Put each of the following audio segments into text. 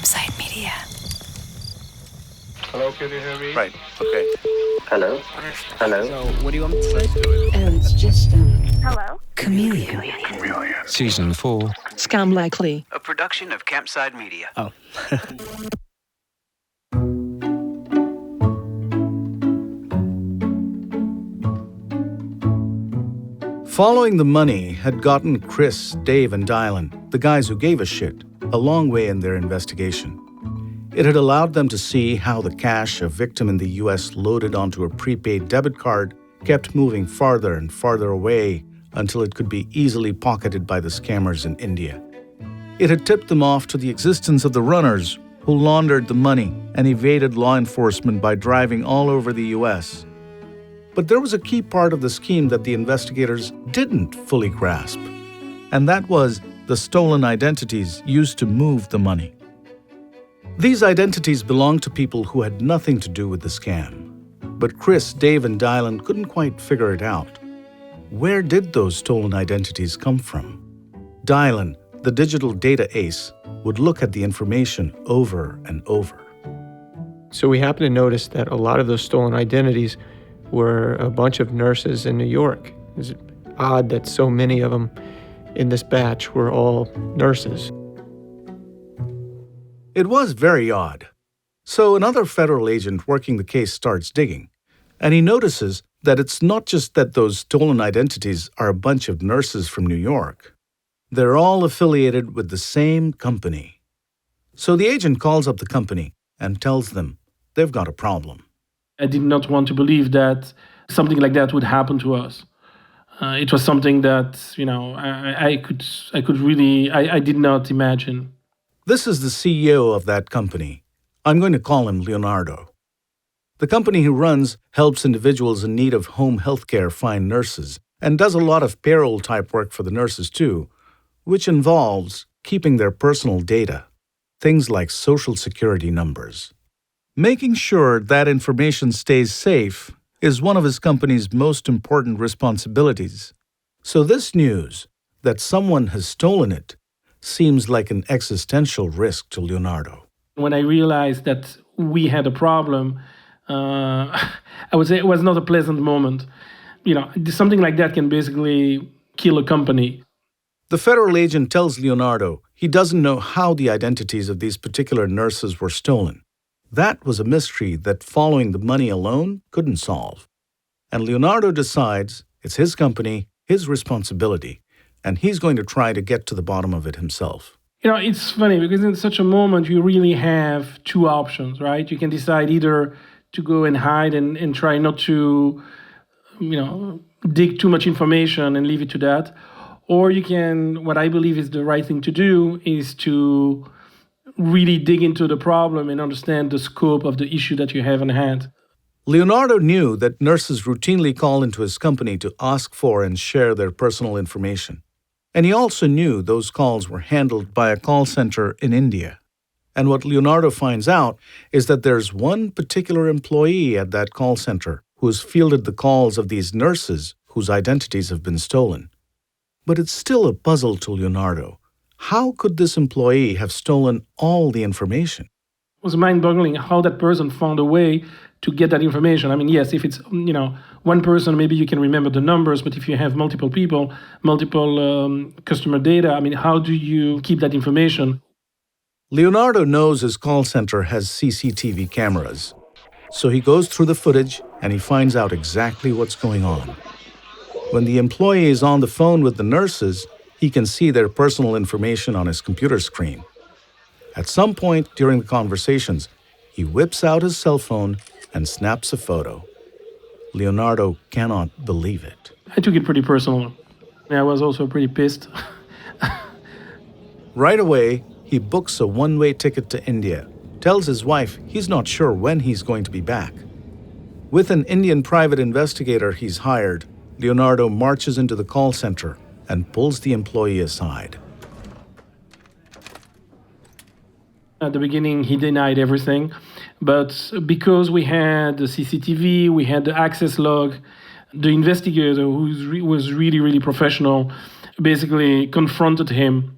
Campsite Media. Hello, can you hear me? Right, okay. Hello? Hello? So, what do you want me to say? Oh, it's just, Hello? Chameleon. Season 4. Scam Likely. A production of Campsite Media. Oh. Following the money had gotten Kris, Dave, and Dylan, the guys who gave a shit, a long way in their investigation. It had allowed them to see how the cash a victim in the US loaded onto a prepaid debit card kept moving farther and farther away until it could be easily pocketed by the scammers in India. It had tipped them off to the existence of the runners who laundered the money and evaded law enforcement by driving all over the US. But there was a key part of the scheme that the investigators didn't fully grasp, and that was the stolen identities used to move the money. These identities belonged to people who had nothing to do with the scam. But Kris, Dave, and Dylan couldn't quite figure it out. Where did those stolen identities come from? Dylan, the digital data ace, would look at the information over and over. So we happened to notice that a lot of those stolen identities were a bunch of nurses in New York. It's odd that so many of them in this batch were all nurses. It was very odd. So another federal agent working the case starts digging, and he notices that it's not just that those stolen identities are a bunch of nurses from New York. They're all affiliated with the same company. So the agent calls up the company and tells them they've got a problem. I did not want to believe that something like that would happen to us. It was something that, I did not imagine. This is the CEO of that company. I'm going to call him Leonardo. The company he runs helps individuals in need of home health care find nurses and does a lot of payroll-type work for the nurses too, which involves keeping their personal data, things like social security numbers. Making sure that information stays safe is one of his company's most important responsibilities. So this news, that someone has stolen it, seems like an existential risk to Leonardo. When I realized that we had a problem, I would say it was not a pleasant moment. Something like that can basically kill a company. The federal agent tells Leonardo he doesn't know how the identities of these particular nurses were stolen. That was a mystery that following the money alone couldn't solve. And Leonardo decides it's his company, his responsibility, and he's going to try to get to the bottom of it himself. It's funny because in such a moment, you really have two options, right? You can decide either to go and hide and try not to, dig too much information and leave it to that. Or you can, what I believe is the right thing to do is to really dig into the problem and understand the scope of the issue that you have in hand. Leonardo knew that nurses routinely call into his company to ask for and share their personal information. And he also knew those calls were handled by a call center in India. And what Leonardo finds out is that there's one particular employee at that call center who has fielded the calls of these nurses whose identities have been stolen. But it's still a puzzle to Leonardo. How could this employee have stolen all the information? It was mind-boggling how that person found a way to get that information. I mean, yes, if it's, one person, maybe you can remember the numbers, but if you have multiple people, multiple customer data, how do you keep that information? Leonardo knows his call center has CCTV cameras. So he goes through the footage and he finds out exactly what's going on. When the employee is on the phone with the nurses, he can see their personal information on his computer screen. At some point during the conversations, he whips out his cell phone and snaps a photo. Leonardo cannot believe it. I took it pretty personal. I was also pretty pissed. Right away, he books a one-way ticket to India, tells his wife he's not sure when he's going to be back. With an Indian private investigator he's hired, Leonardo marches into the call center and pulls the employee aside. At the beginning, he denied everything. But because we had the CCTV, we had the access log, the investigator, who was really, really professional, basically confronted him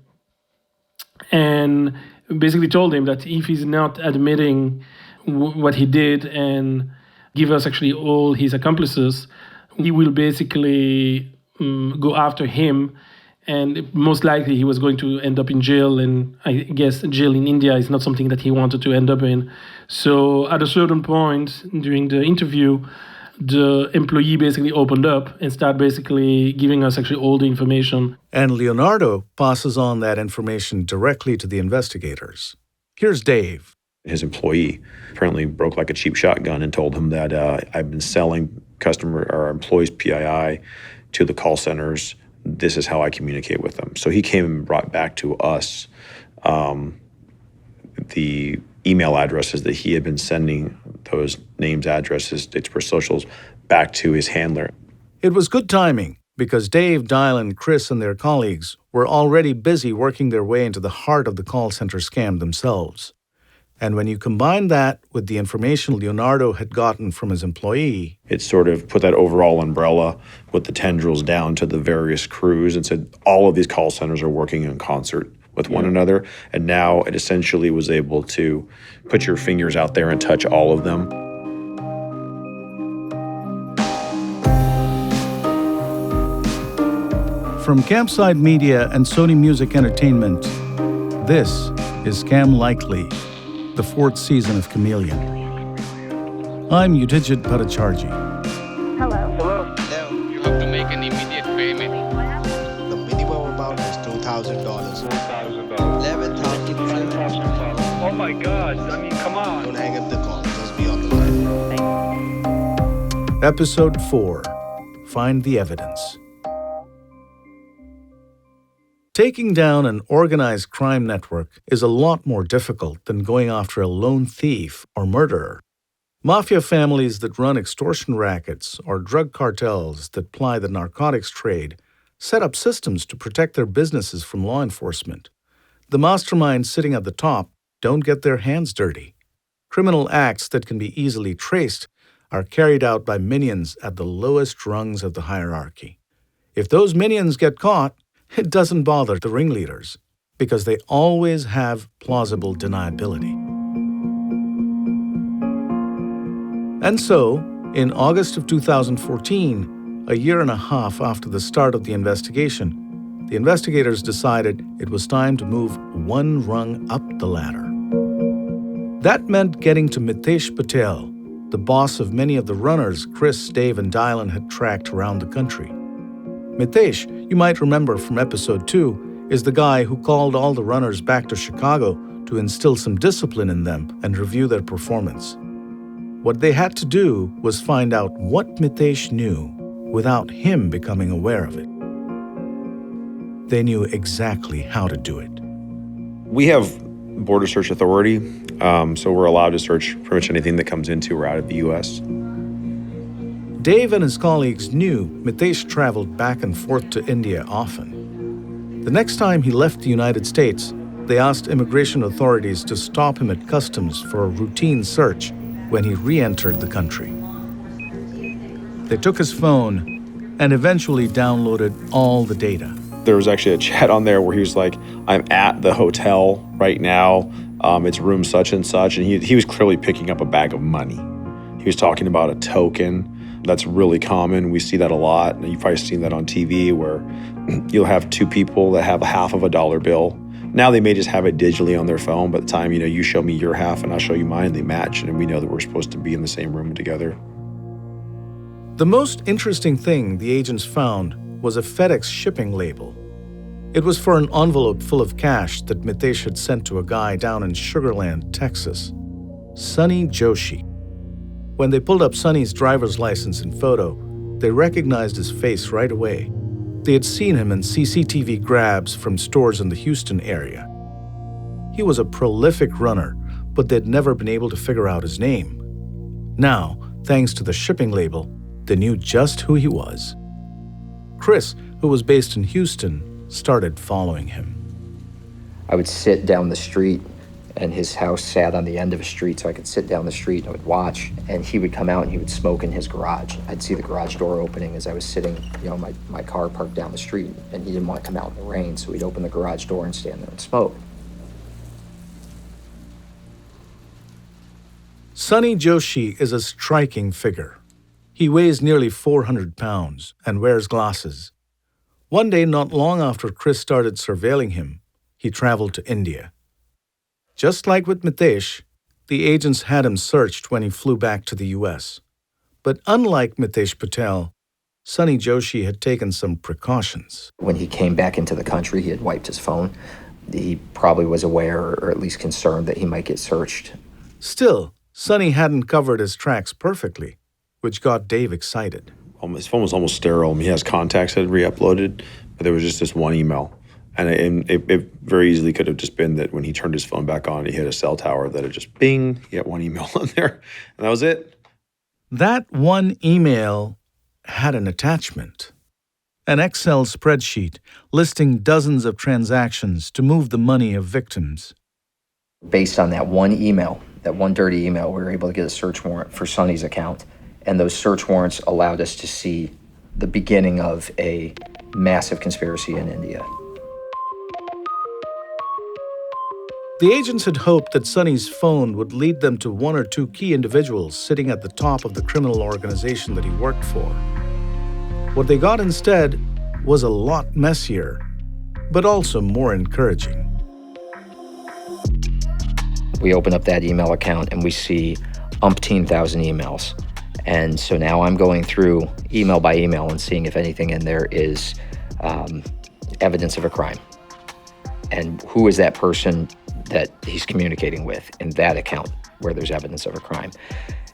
and basically told him that if he's not admitting what he did and give us actually all his accomplices, we will basically go after him. And most likely he was going to end up in jail. And I guess jail in India is not something that he wanted to end up in. So at a certain point during the interview, the employee basically opened up and started basically giving us actually all the information. And Leonardo passes on that information directly to the investigators. Here's Dave. His employee apparently broke like a cheap shotgun and told him that I've been selling customer or employees PII to the call centers. This is how I communicate with them. So he came and brought back to us the email addresses that he had been sending those names, addresses, Express socials back to his handler. It was good timing because Dave, Dylan, Kris, and their colleagues were already busy working their way into the heart of the call center scam themselves. And when you combine that with the information Leonardo had gotten from his employee, it sort of put that overall umbrella with the tendrils down to the various crews and said all of these call centers are working in concert with one another. And now it essentially was able to put your fingers out there and touch all of them. From Campside Media and Sony Music Entertainment, this is Scam Likely, the 4th season of Chameleon. I'm Udijit Bhattacharjee. Hello. You have to make an immediate payment. The minimum amount is $2,000. $11,000. Oh my God! I mean, come on. Don't hang up the call. Just be on the line. Episode 4, Find the Evidence. Taking down an organized crime network is a lot more difficult than going after a lone thief or murderer. Mafia families that run extortion rackets or drug cartels that ply the narcotics trade set up systems to protect their businesses from law enforcement. The masterminds sitting at the top don't get their hands dirty. Criminal acts that can be easily traced are carried out by minions at the lowest rungs of the hierarchy. If those minions get caught, it doesn't bother the ringleaders because they always have plausible deniability. And so, in August of 2014, a year and a half after the start of the investigation, the investigators decided it was time to move one rung up the ladder. That meant getting to Mitesh Patel, the boss of many of the runners Kris, Dave, and Dylan had tracked around the country. Mitesh, you might remember from episode 2, is the guy who called all the runners back to Chicago to instill some discipline in them and review their performance. What they had to do was find out what Mitesh knew without him becoming aware of it. They knew exactly how to do it. We have border search authority, so we're allowed to search pretty much anything that comes into or out of the U.S. Dave and his colleagues knew Mitesh traveled back and forth to India often. The next time he left the United States, they asked immigration authorities to stop him at customs for a routine search when he re-entered the country. They took his phone and eventually downloaded all the data. There was actually a chat on there where he was like, I'm at the hotel right now. It's room such and such. And he was clearly picking up a bag of money. He was talking about a token. That's really common. We see that a lot. And you've probably seen that on TV where you'll have two people that have a half of a dollar bill. Now they may just have it digitally on their phone. By the time, you show me your half and I'll show you mine, they match. And we know that we're supposed to be in the same room together. The most interesting thing the agents found was a FedEx shipping label. It was for an envelope full of cash that Mitesh had sent to a guy down in Sugar Land, Texas, Sunny Joshi. When they pulled up Sunny's driver's license and photo, they recognized his face right away. They had seen him in CCTV grabs from stores in the Houston area. He was a prolific runner, but they'd never been able to figure out his name. Now, thanks to the shipping label, they knew just who he was. Kris, who was based in Houston, started following him. I would sit down the street, and his house sat on the end of a street, so I could sit down the street and I would watch, and he would come out and he would smoke in his garage. I'd see the garage door opening as I was sitting, my car parked down the street, and he didn't want to come out in the rain, so he'd open the garage door and stand there and smoke. Sunny Joshi is a striking figure. He weighs nearly 400 pounds and wears glasses. One day, not long after Kris started surveilling him, he traveled to India. Just like with Mitesh, the agents had him searched when he flew back to the US. But unlike Mitesh Patel, Sunny Joshi had taken some precautions. When he came back into the country, he had wiped his phone. He probably was aware, or at least concerned, that he might get searched. Still, Sunny hadn't covered his tracks perfectly, which got Dave excited. His phone was almost sterile. He has contacts that had re-uploaded, but there was just this one email. And it very easily could have just been that when he turned his phone back on, he hit a cell tower, that it just bing, he got one email on there, and that was it. That one email had an attachment. An Excel spreadsheet listing dozens of transactions to move the money of victims. Based on that one email, that one dirty email, we were able to get a search warrant for Sunny's account. And those search warrants allowed us to see the beginning of a massive conspiracy in India. The agents had hoped that Sunny's phone would lead them to one or two key individuals sitting at the top of the criminal organization that he worked for. What they got instead was a lot messier, but also more encouraging. We open up that email account and we see umpteen thousand emails. And so now I'm going through email by email and seeing if anything in there is evidence of a crime. And who is that person that he's communicating with in that account where there's evidence of a crime.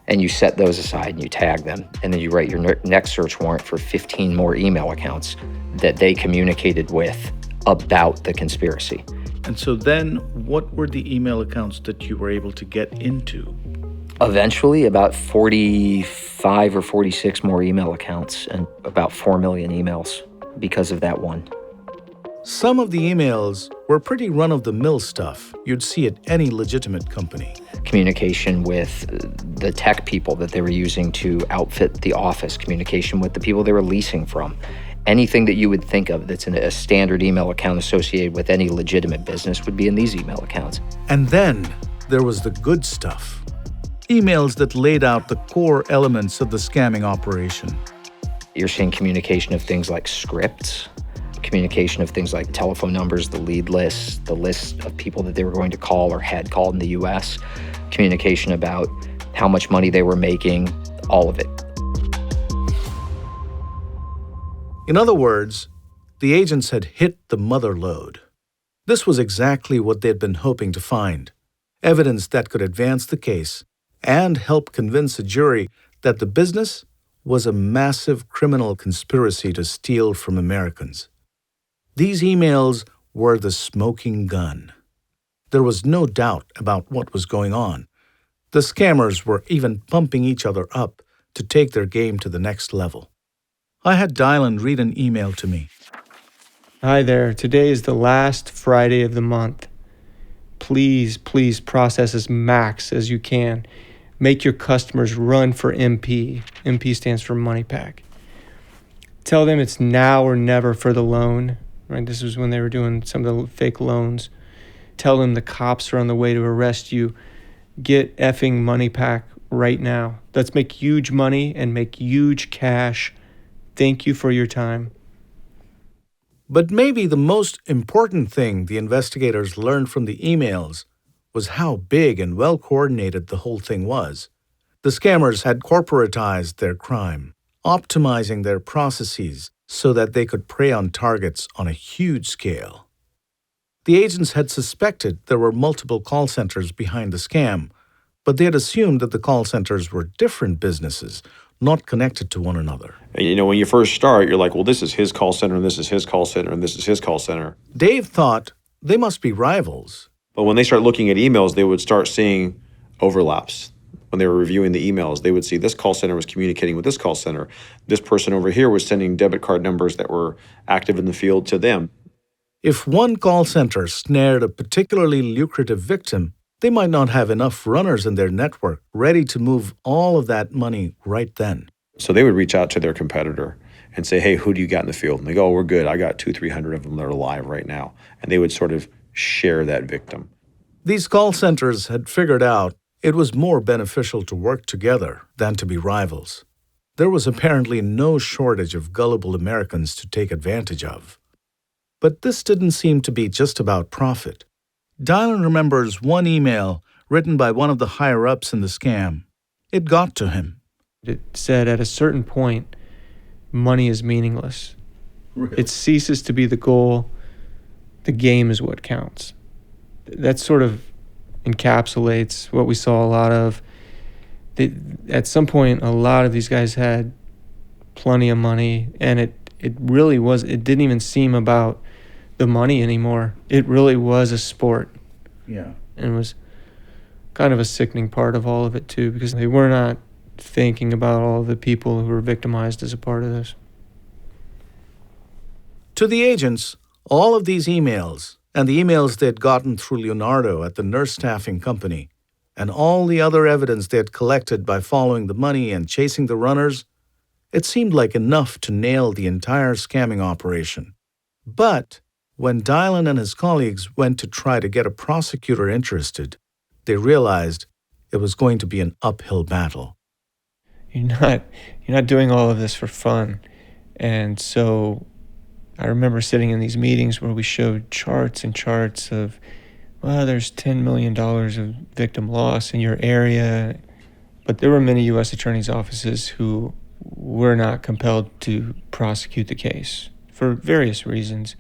And you set those aside and you tag them. And then you write your next search warrant for 15 more email accounts that they communicated with about the conspiracy. And so then what were the email accounts that you were able to get into? Eventually, about 45 or 46 more email accounts and about 4 million emails because of that one. Some of the emails were pretty run-of-the-mill stuff you'd see at any legitimate company. Communication with the tech people that they were using to outfit the office, communication with the people they were leasing from. Anything that you would think of that's in a standard email account associated with any legitimate business would be in these email accounts. And then there was the good stuff. Emails that laid out the core elements of the scamming operation. You're seeing communication of things like scripts, communication of things like telephone numbers, the lead list, the list of people that they were going to call or had called in the US, communication about how much money they were making, all of it. In other words, the agents had hit the mother lode. This was exactly what they'd been hoping to find, evidence that could advance the case and help convince a jury that the business was a massive criminal conspiracy to steal from Americans. These emails were the smoking gun. There was no doubt about what was going on. The scammers were even pumping each other up to take their game to the next level. I had Dylan read an email to me. Hi there. Today is the last Friday of the month. Please process as max as you can. Make your customers run for MP. MP stands for money pack. Tell them it's now or never for the loan. Right? This was when they were doing some of the fake loans. Tell them the cops are on the way to arrest you. Get effing money pack right now. Let's make huge money and make huge cash. Thank you for your time. But maybe the most important thing the investigators learned from the emails was how big and well-coordinated the whole thing was. The scammers had corporatized their crime, optimizing their processes so that they could prey on targets on a huge scale. The agents had suspected there were multiple call centers behind the scam, but they had assumed that the call centers were different businesses, not connected to one another. And, when you first start, you're like, well, this is his call center, and this is his call center, and this is his call center. Dave thought they must be rivals. But when they start looking at emails, they would start seeing overlaps. When they were reviewing the emails, they would see this call center was communicating with this call center. This person over here was sending debit card numbers that were active in the field to them. If one call center snared a particularly lucrative victim, they might not have enough runners in their network ready to move all of that money right then. So they would reach out to their competitor and say, hey, who do you got in the field? And they go, oh, we're good. I got 200-300 of them that are alive right now. And they would sort of share that victim. These call centers had figured out It was more beneficial to work together than to be rivals. There was apparently no shortage of gullible Americans to take advantage of. But this didn't seem to be just about profit. Dylan remembers one email written by one of the higher-ups in the scam. It got to him. It said at a certain point, money is meaningless. Really? It ceases to be the goal. The game is what counts. That sort of encapsulates what we saw a lot of. At some point, a lot of these guys had plenty of money, and it really was, it didn't even seem about the money anymore. It really was a sport. Yeah. And it was kind of a sickening part of all of it, too, because they were not thinking about all the people who were victimized as a part of this. To the agents, all of these emails, and the emails they'd gotten through Leonardo at the nurse staffing company, and all the other evidence they had collected by following the money and chasing the runners, it seemed like enough to nail the entire scamming operation. But when Dylan and his colleagues went to try to get a prosecutor interested, they realized it was going to be an uphill battle. You're not doing all of this for fun. And so I remember sitting in these meetings where we showed charts and charts of, well, there's $10 million of victim loss in your area. But there were many U.S. attorneys' offices who were not compelled to prosecute the case for various reasons.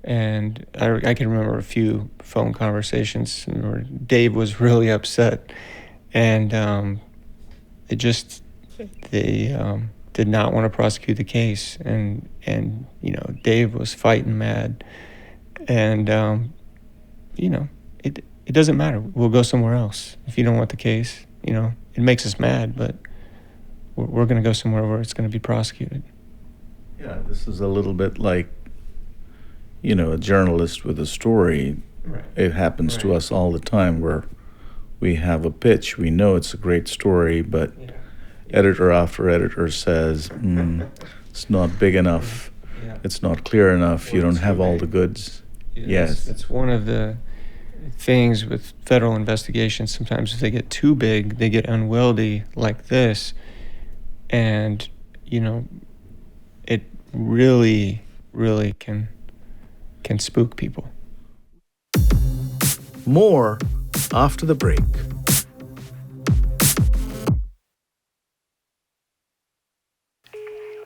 And I can remember a few phone conversations where Dave was really upset. And they did not want to prosecute the case. And Dave was fighting mad. And, it doesn't matter. We'll go somewhere else if you don't want the case. It makes us mad, but we're going to go somewhere where it's going to be prosecuted. Yeah, this is a little bit like, a journalist with a story. Right. It happens to us all the time where we have a pitch. We know it's a great story, but editor after editor says, it's not big enough. Yeah. It's not clear enough. You don't have all the goods. Yes. It's one of the things with federal investigations. Sometimes if they get too big, they get unwieldy like this. And, it really, really can spook people. More after the break.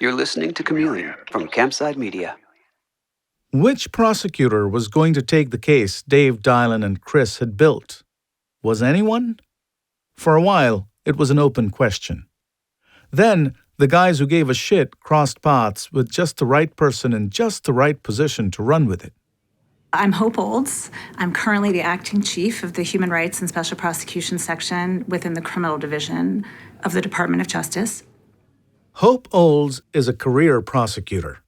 You're listening to Chameleon from Campside Media. Which prosecutor was going to take the case Dave, Dylan, and Kris had built? Was anyone? For a while, it was an open question. Then, the guys who gave a shit crossed paths with just the right person in just the right position to run with it. I'm Hope Olds. I'm currently the acting chief of the Human Rights and Special Prosecutions section within the Criminal Division of the Department of Justice. Hope Olds is a career prosecutor.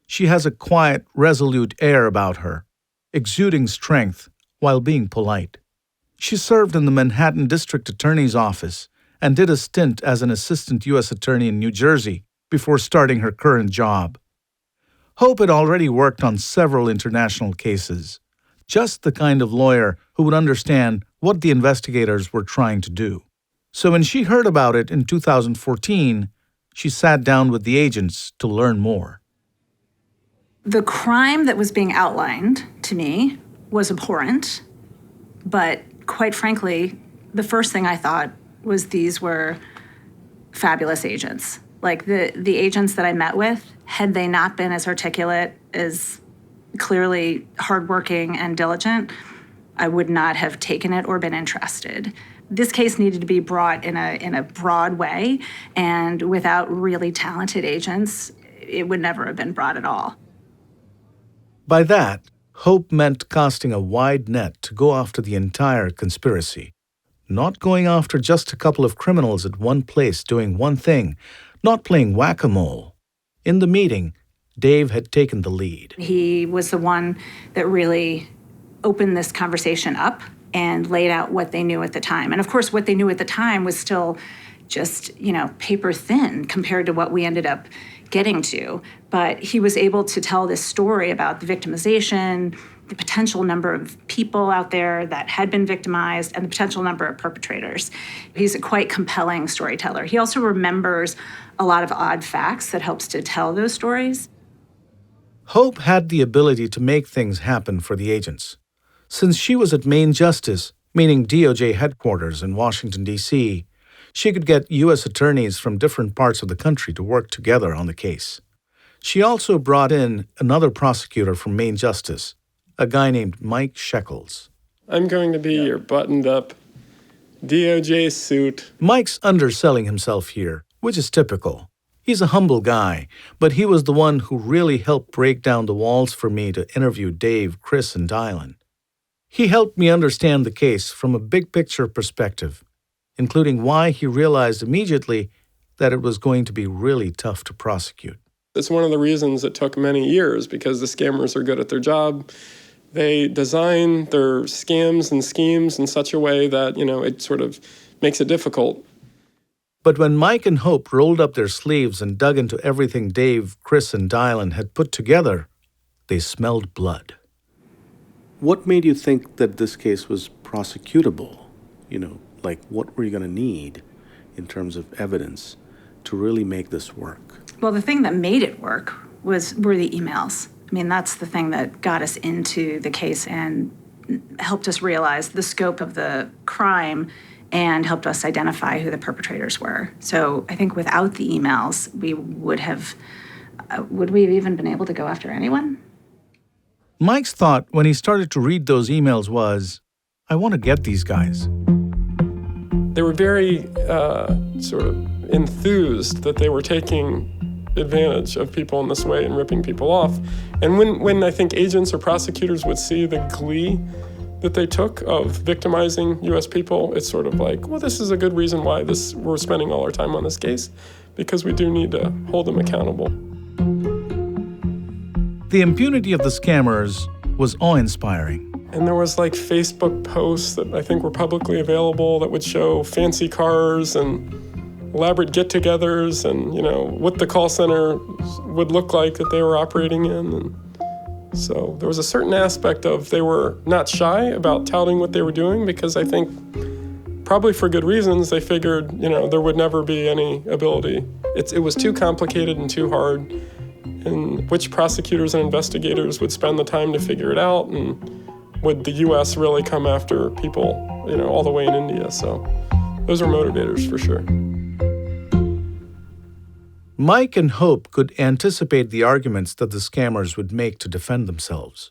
She has a quiet, resolute air about her, exuding strength while being polite. She served in the Manhattan District Attorney's Office and did a stint as an assistant U.S. attorney in New Jersey before starting her current job. Hope had already worked on several international cases, just the kind of lawyer who would understand what the investigators were trying to do. So when she heard about it in 2014, she sat down with the agents to learn more. The crime that was being outlined to me was abhorrent, but quite frankly, the first thing I thought was these were fabulous agents. Like the agents that I met with, had they not been as articulate, as clearly hardworking and diligent, I would not have taken it or been interested. This case needed to be brought in a broad way, and without really talented agents, it would never have been brought at all. By that, Hope meant casting a wide net to go after the entire conspiracy, not going after just a couple of criminals at one place doing one thing, not playing whack-a-mole. In the meeting, Dave had taken the lead. He was the one that really opened this conversation up and laid out what they knew at the time. And of course, what they knew at the time was still just, paper thin compared to what we ended up getting to. But he was able to tell this story about the victimization, the potential number of people out there that had been victimized and the potential number of perpetrators. He's a quite compelling storyteller. He also remembers a lot of odd facts that helps to tell those stories. Hope had the ability to make things happen for the agents. Since she was at Main Justice, meaning DOJ headquarters in Washington, D.C., she could get U.S. attorneys from different parts of the country to work together on the case. She also brought in another prosecutor from Main Justice, a guy named Mike Shekels. I'm going to be your buttoned-up DOJ suit. Mike's underselling himself here, which is typical. He's a humble guy, but he was the one who really helped break down the walls for me to interview Dave, Kris, and Dylan. He helped me understand the case from a big-picture perspective, including why he realized immediately that it was going to be really tough to prosecute. It's one of the reasons it took many years, because the scammers are good at their job. They design their scams and schemes in such a way that, it sort of makes it difficult. But when Mike and Hope rolled up their sleeves and dug into everything Dave, Kris, and Dylan had put together, they smelled blood. What made you think that this case was prosecutable? What were you going to need in terms of evidence to really make this work? Well, the thing that made it work were the emails. I mean, that's the thing that got us into the case and helped us realize the scope of the crime and helped us identify who the perpetrators were. So I think without the emails, we would have even been able to go after anyone? Mike's thought when he started to read those emails was, I want to get these guys. They were very sort of enthused that they were taking advantage of people in this way and ripping people off. And when I think agents or prosecutors would see the glee that they took of victimizing U.S. people, it's sort of like, well, this is a good reason why we're spending all our time on this case, because we do need to hold them accountable. The impunity of the scammers was awe-inspiring. And there was Facebook posts that I think were publicly available that would show fancy cars and elaborate get-togethers and, what the call center would look like that they were operating in. And so there was a certain aspect of they were not shy about touting what they were doing, because I think probably for good reasons they figured, there would never be any ability. It was too complicated and too hard, and which prosecutors and investigators would spend the time to figure it out, and would the U.S. really come after people, all the way in India? So those are motivators for sure. Mike and Hope could anticipate the arguments that the scammers would make to defend themselves.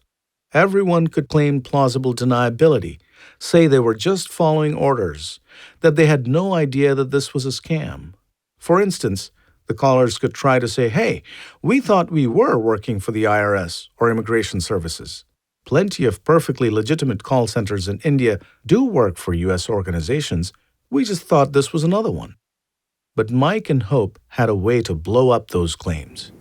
Everyone could claim plausible deniability, say they were just following orders, that they had no idea that this was a scam. For instance, the callers could try to say, hey, we thought we were working for the IRS or Immigration Services. Plenty of perfectly legitimate call centers in India do work for U.S. organizations. We just thought this was another one. But Mike and Hope had a way to blow up those claims.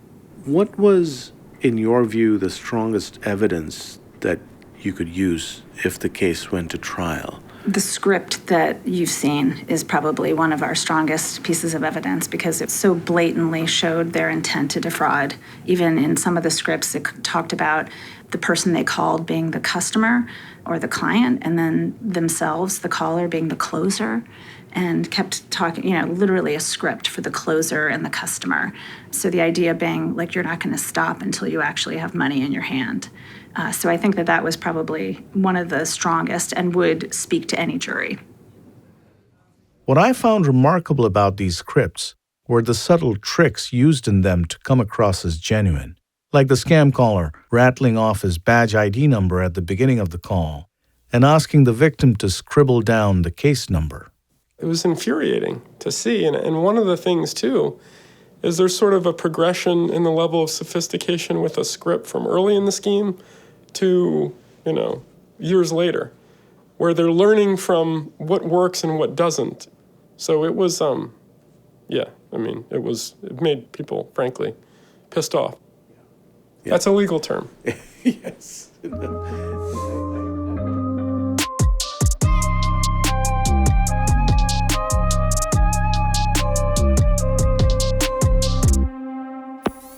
What was, in your view, the strongest evidence that you could use if the case went to trial? The script that you've seen is probably one of our strongest pieces of evidence, because it so blatantly showed their intent to defraud. Even in some of the scripts, it talked about the person they called being the customer or the client, and then themselves, the caller, being the closer, and kept talking, literally a script for the closer and the customer. So the idea being, you're not going to stop until you actually have money in your hand. So I think that was probably one of the strongest and would speak to any jury. What I found remarkable about these scripts were the subtle tricks used in them to come across as genuine, like the scam caller rattling off his badge ID number at the beginning of the call and asking the victim to scribble down the case number. It was infuriating to see. And one of the things, too, is there's sort of a progression in the level of sophistication with a script from early in the scheme to, years later, where they're learning from what works and what doesn't. So it was, it made people, frankly, pissed off. Yeah. That's a legal term. Yes.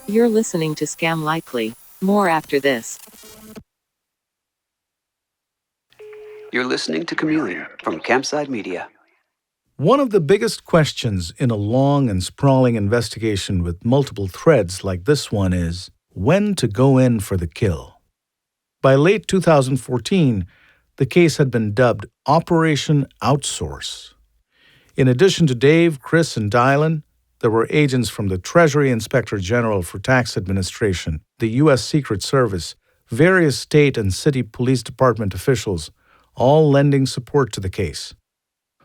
You're listening to Scam Likely. More after this. You're listening to Chameleon from Campside Media. One of the biggest questions in a long and sprawling investigation with multiple threads like this one is when to go in for the kill. By late 2014, the case had been dubbed Operation Outsource. In addition to Dave, Kris, and Dylan, there were agents from the Treasury Inspector General for Tax Administration, the U.S. Secret Service, various state and city police department officials, all lending support to the case.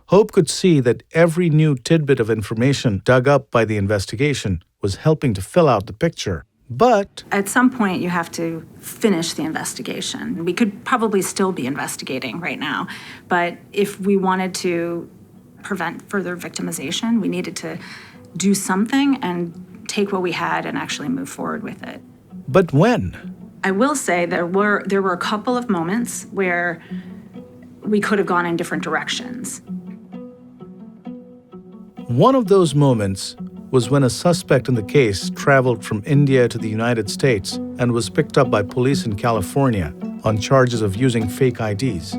Hope could see that every new tidbit of information dug up by the investigation was helping to fill out the picture. But at some point, you have to finish the investigation. We could probably still be investigating right now, but if we wanted to prevent further victimization, we needed to do something and take what we had and actually move forward with it. But when? I will say there were a couple of moments where we could have gone in different directions. One of those moments was when a suspect in the case traveled from India to the United States and was picked up by police in California on charges of using fake IDs.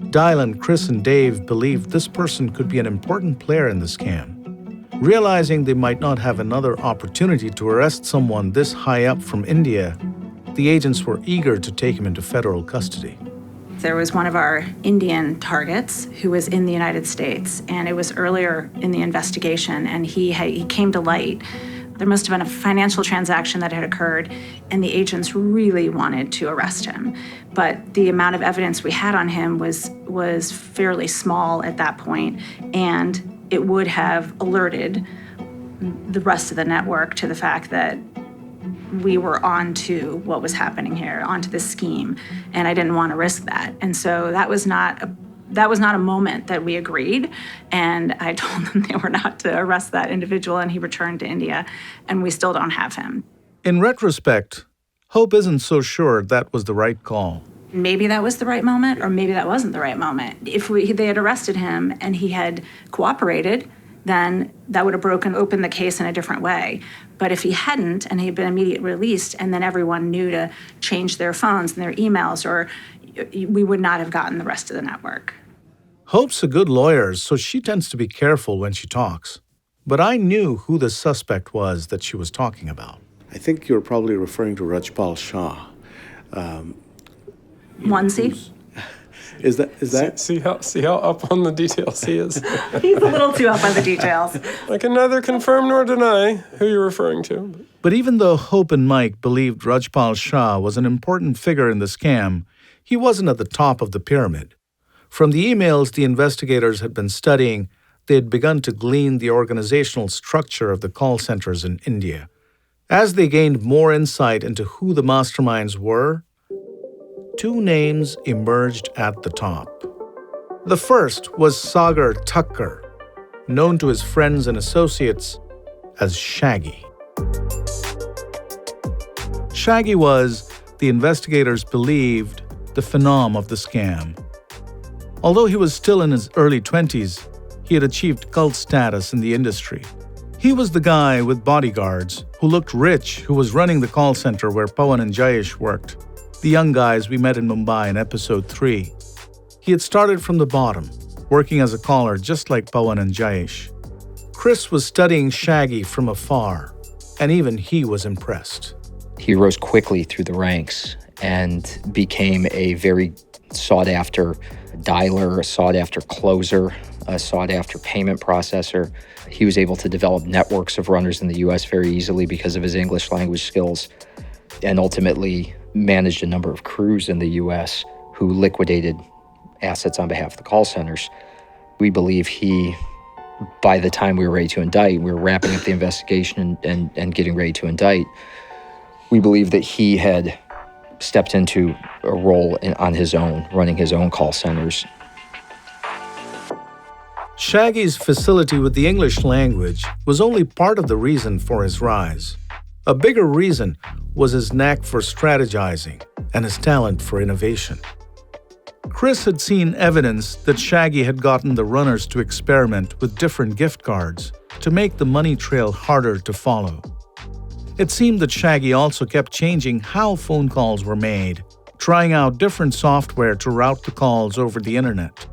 Dylan, Kris, and Dave believed this person could be an important player in the scam. Realizing they might not have another opportunity to arrest someone this high up from India, the agents were eager to take him into federal custody. There was one of our Indian targets who was in the United States, and it was earlier in the investigation, and he came to light. There must have been a financial transaction that had occurred, and the agents really wanted to arrest him. But the amount of evidence we had on him was fairly small at that point, and it would have alerted the rest of the network to the fact that we were on to what was happening here, onto this scheme, and I didn't want to risk that. And so that was not a moment that we agreed, and I told them they were not to arrest that individual, and he returned to India, and we still don't have him. In retrospect, Hope isn't so sure that was the right call. Maybe that was the right moment, or maybe that wasn't the right moment. If they had arrested him and he had cooperated, then that would have broken open the case in a different way. But if he hadn't, and he had been immediately released, and then everyone knew to change their phones and their emails, or we would not have gotten the rest of the network. Hope's a good lawyer, so she tends to be careful when she talks. But I knew who the suspect was that she was talking about. I think you're probably referring to Rajpal Shah. Onesie? Is that? See how up on the details he is. He's a little too up on the details. I can neither confirm nor deny who you're referring to. But even though Hope and Mike believed Rajpal Shah was an important figure in the scam, he wasn't at the top of the pyramid. From the emails the investigators had been studying, they had begun to glean the organizational structure of the call centers in India. As they gained more insight into who the masterminds were, two names emerged at the top. The first was Sagar Thakkar, known to his friends and associates as Shaggy. Shaggy was, the investigators believed, the phenom of the scam. Although he was still in his early 20s, he had achieved cult status in the industry. He was the guy with bodyguards who looked rich who was running the call center where Pawan and Jayesh worked. The young guys we met in Mumbai in episode 3. He had started from the bottom, working as a caller just like Pawan and Jayesh. Kris was studying Shaggy from afar, and even he was impressed. He rose quickly through the ranks and became a very sought-after dialer, a sought-after closer, a sought-after payment processor. He was able to develop networks of runners in the U.S. very easily because of his English language skills, and ultimately managed a number of crews in the U.S. who liquidated assets on behalf of the call centers. We believe by the time we were ready to indict, we were wrapping up the investigation and getting ready to indict, we believe that he had stepped into a role on his own, running his own call centers. Shaggy's facility with the English language was only part of the reason for his rise. A bigger reason was his knack for strategizing and his talent for innovation. Kris had seen evidence that Shaggy had gotten the runners to experiment with different gift cards to make the money trail harder to follow. It seemed that Shaggy also kept changing how phone calls were made trying out different software to route the calls over the internet.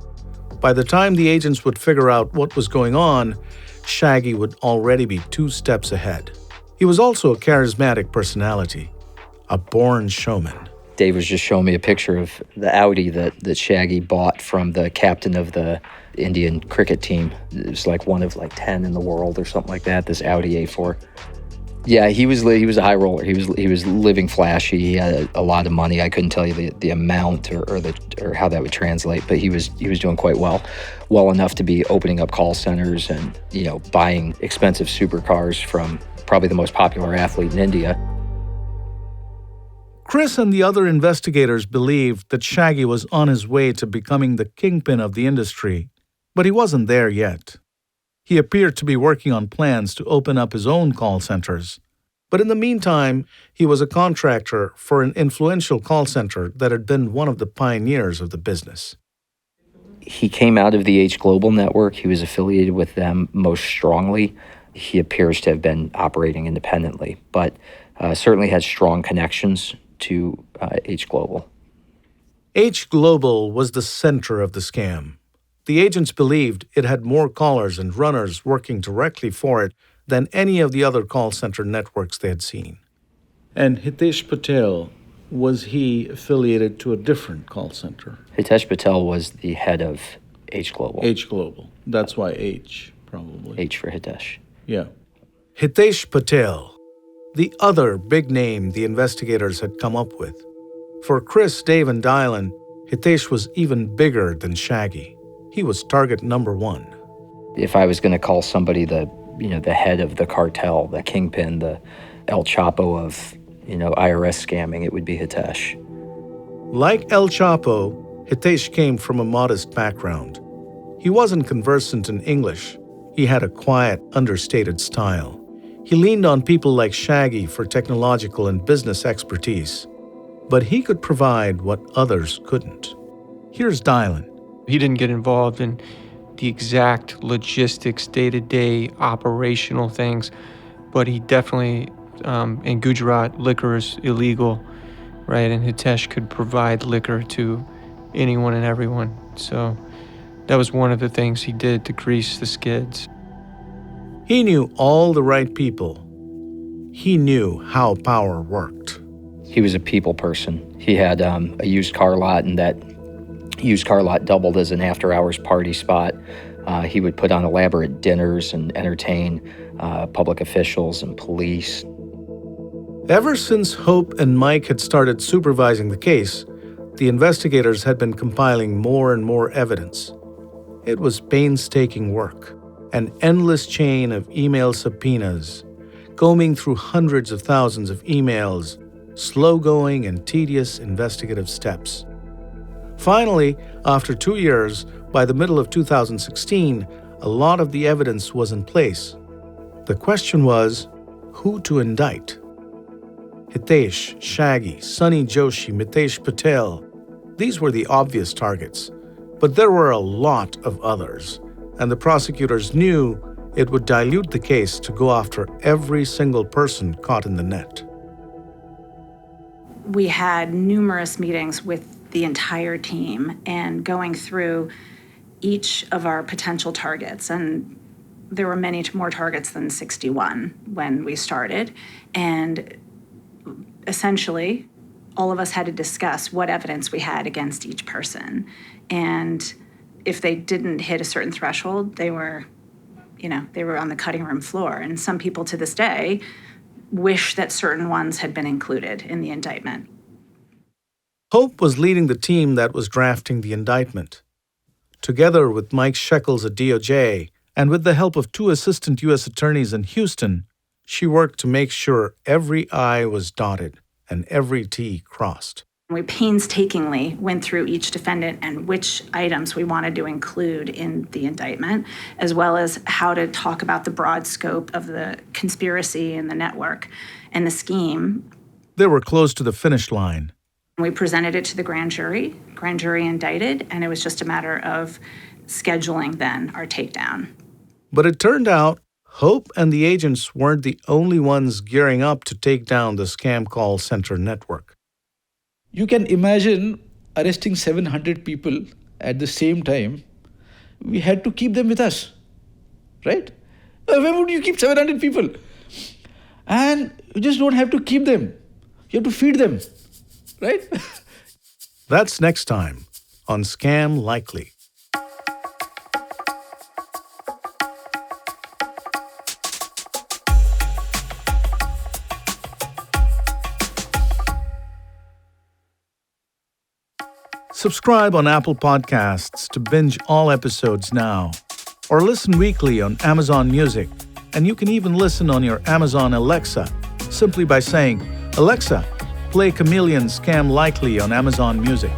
By the time the agents would figure out what was going on, Shaggy would already be 2 steps ahead. He was also a charismatic personality, a born showman. Dave was just showing me a picture of the Audi that Shaggy bought from the captain of the Indian cricket team. It was like one of 10 in the world or something like that, this Audi A4. Yeah, he was a high roller. He was living flashy. He had a lot of money. I couldn't tell you the amount or how that would translate, but he was doing quite well enough to be opening up call centers and buying expensive supercars from probably the most popular athlete in India. Kris and the other investigators believed that Shaggy was on his way to becoming the kingpin of the industry, but he wasn't there yet. He appeared to be working on plans to open up his own call centers. But in the meantime, he was a contractor for an influential call center that had been one of the pioneers of the business. He came out of the H Global network. He was affiliated with them most strongly. He appears to have been operating independently, but certainly had strong connections to H Global. H Global was the center of the scam. The agents believed it had more callers and runners working directly for it than any of the other call center networks they had seen. And Hitesh Patel, was he affiliated to a different call center? Hitesh Patel was the head of H Global. H Global. That's why H, probably. H for Hitesh. Yeah. Hitesh Patel, the other big name the investigators had come up with. For Kris, Dave, and Dylan, Hitesh was even bigger than Shaggy. He was target number 1. If I was going to call somebody the head of the cartel, the kingpin, the El Chapo of, IRS scamming, it would be Hitesh. Like El Chapo, Hitesh came from a modest background. He wasn't conversant in English. He had a quiet, understated style. He leaned on people like Shaggy for technological and business expertise. But he could provide what others couldn't. Here's Dylan. He didn't get involved in the exact logistics, day-to-day operational things, but he definitely, in Gujarat, liquor is illegal, right? And Hitesh could provide liquor to anyone and everyone. So that was one of the things he did to grease the skids. He knew all the right people. He knew how power worked. He was a people person. He had a used car lot, and that used car lot doubled as an after-hours party spot. He would put on elaborate dinners and entertain public officials and police. Ever since Hope and Mike had started supervising the case, the investigators had been compiling more and more evidence. It was painstaking work, an endless chain of email subpoenas, combing through hundreds of thousands of emails, slow-going and tedious investigative steps. Finally, after 2 years, by the middle of 2016, a lot of the evidence was in place. The question was, who to indict? Hitesh, Shaggy, Sunny Joshi, Mitesh Patel. These were the obvious targets, but there were a lot of others, and the prosecutors knew it would dilute the case to go after every single person caught in the net. We had numerous meetings with the entire team and going through each of our potential targets. And there were many more targets than 61 when we started. And essentially, all of us had to discuss what evidence we had against each person. And if they didn't hit a certain threshold, they were on the cutting room floor. And some people to this day wish that certain ones had been included in the indictment. Hope was leading the team that was drafting the indictment. Together with Mike Shekels at DOJ and with the help of 2 assistant U.S. attorneys in Houston, she worked to make sure every I was dotted and every T crossed. We painstakingly went through each defendant and which items we wanted to include in the indictment, as well as how to talk about the broad scope of the conspiracy and the network and the scheme. They were close to the finish line. We presented it to the grand jury indicted, and it was just a matter of scheduling then our takedown. But it turned out Hope and the agents weren't the only ones gearing up to take down the scam call center network. You can imagine arresting 700 people at the same time. We had to keep them with us, right? Where would you keep 700 people? And you just don't have to keep them. You have to feed them, right? That's next time on Scam Likely. Subscribe on Apple Podcasts to binge all episodes now, or listen weekly on Amazon Music. And you can even listen on your Amazon Alexa simply by saying, "Alexa, play Chameleon Scam Likely on Amazon Music."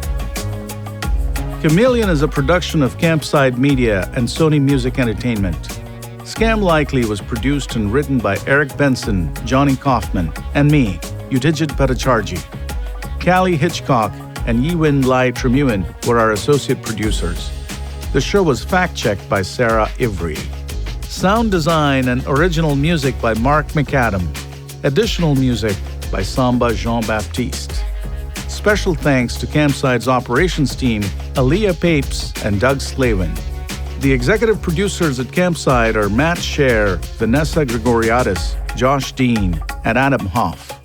Chameleon is a production of Campside Media and Sony Music Entertainment. Scam Likely was produced and written by Eric Benson, Johnny Kaufman, and me, Utijit Bhattacharjee. Callie Hitchcock and Yiwin Lai Tremuin were our associate producers. The show was fact-checked by Sarah Ivry. Sound design and original music by Mark McAdam. Additional music by Samba Jean-Baptiste. Special thanks to Campside's operations team, Aaliyah Papes and Doug Slavin. The executive producers at Campside are Matt Scher, Vanessa Gregoriadis, Josh Dean, and Adam Hoff.